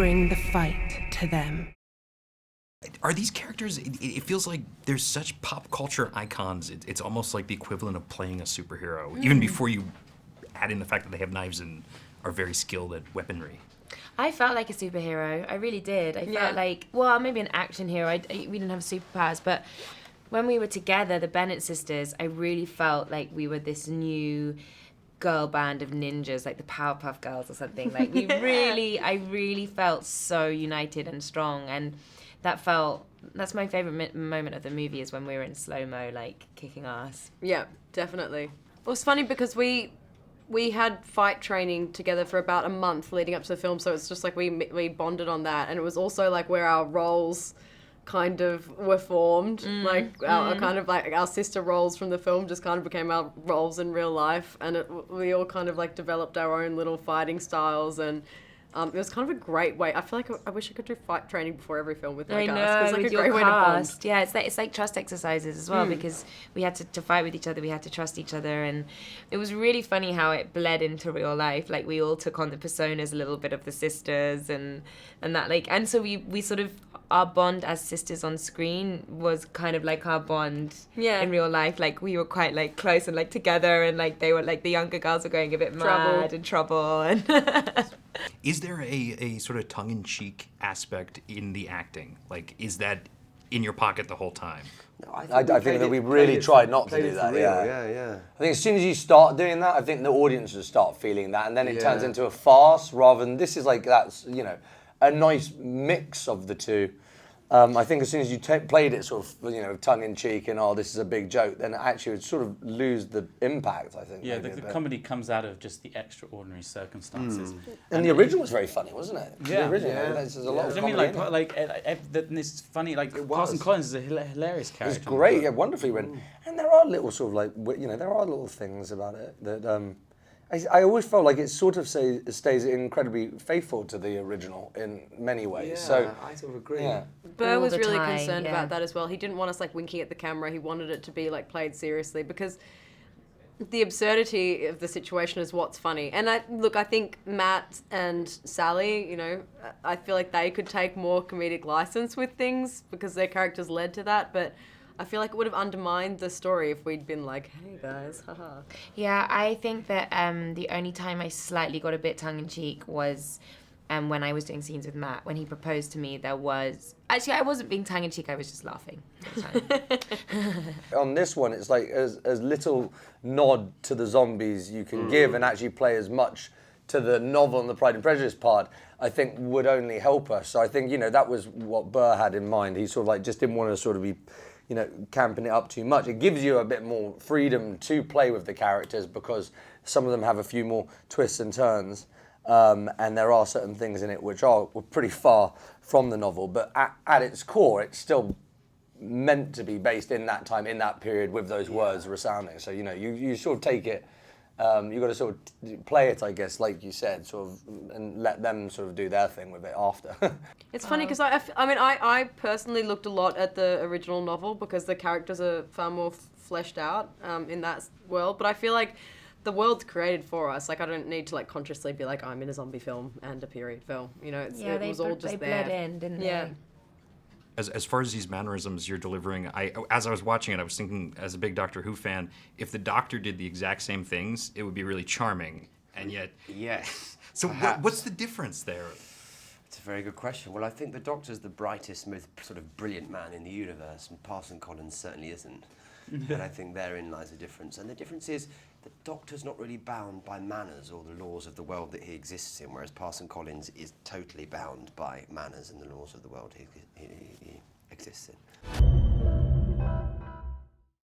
bring the fight to them. Are these characters, it feels like there's such pop culture icons, it's almost like the equivalent of playing a superhero, even before you add in the fact that they have knives and are very skilled at weaponry. I felt like a superhero. I really did. I felt like, well, maybe an action hero. We didn't have superpowers, but when we were together, the Bennet sisters, I really felt like we were this new girl band of ninjas, like the Powerpuff Girls or something. Like I really felt so united and strong, and that's my favorite moment of the movie is when we were in slow-mo, like kicking ass. Yeah, definitely. It was funny because we had fight training together for about a month leading up to the film, so it's just like we bonded on that, and it was also like where our roles kind of were formed, our sister roles from the film just kind of became our roles in real life, and we all kind of like developed our own little fighting styles, and it was kind of a great way. I feel like I wish I could do fight training before every film with my cast. It's like a great way to bond. Yeah, it's like trust exercises as well, because we had to fight with each other, we had to trust each other, and it was really funny how it bled into real life. Like we all took on the personas a little bit of the sisters and that, like, and so we sort of, our bond as sisters on screen was kind of like our bond in real life. Like we were quite like close and like together, and like they were like the younger girls were going a bit mad and trouble and Is there a sort of tongue-in-cheek aspect in the acting? Like, is that in your pocket the whole time? No, I think that we really tried not to do that. Yeah. I think as soon as you start doing that, I think the audience will start feeling that, and then it turns into a farce rather than this is like that's a nice mix of the two. I think as soon as you played it sort of, tongue in cheek and this is a big joke, then actually it would sort of lose the impact, I think. Yeah, the comedy comes out of just the extraordinary circumstances. And the original was very funny, wasn't it? Yeah. The original, there's a lot of comedy. I mean, it's funny, like Parson Collins is a hilarious character. It's great, wonderfully written. And there are little sort of like, there are little things about it that I always felt like it sort of stays incredibly faithful to the original in many ways. Yeah, so I sort of agree. Yeah. Burr was really concerned about that as well. He didn't want us like winking at the camera. He wanted it to be like played seriously because the absurdity of the situation is what's funny. And I think Matt and Sally, I feel like they could take more comedic license with things because their characters led to that, but I feel like it would have undermined the story if we'd been like, hey guys, haha. Yeah, I think that the only time I slightly got a bit tongue-in-cheek was when I was doing scenes with Matt. When he proposed to me, there was... Actually, I wasn't being tongue-in-cheek, I was just laughing. On this one, it's like as little nod to the zombies you can give and actually play as much to the novel and the Pride and Prejudice part, I think would only help us. So I think, that was what Burr had in mind. He sort of like just didn't want to sort of be camping it up too much. It gives you a bit more freedom to play with the characters because some of them have a few more twists and turns, and there are certain things in it which are pretty far from the novel, but at its core, it's still meant to be based in that time, in that period, with those words resounding. So, you sort of take it, you've got to sort of play it, I guess, like you said, sort of, and let them sort of do their thing with it after. It's funny because I personally looked a lot at the original novel because the characters are far more fleshed out in that world. But I feel like the world's created for us. Like I don't need to like consciously be like I'm in a zombie film and a period film. It was all just there. They bled in, didn't they? As far as these mannerisms you're delivering, as I was watching it, I was thinking, as a big Doctor Who fan, if the Doctor did the exact same things, it would be really charming. And yet, yes. So what's the difference there? It's a very good question. Well, I think the Doctor's the brightest, most sort of brilliant man in the universe, and Parson Collins certainly isn't. And I think therein lies a difference. And the difference is the Doctor's not really bound by manners or the laws of the world that he exists in, whereas Parson Collins is totally bound by manners and the laws of the world he exists in.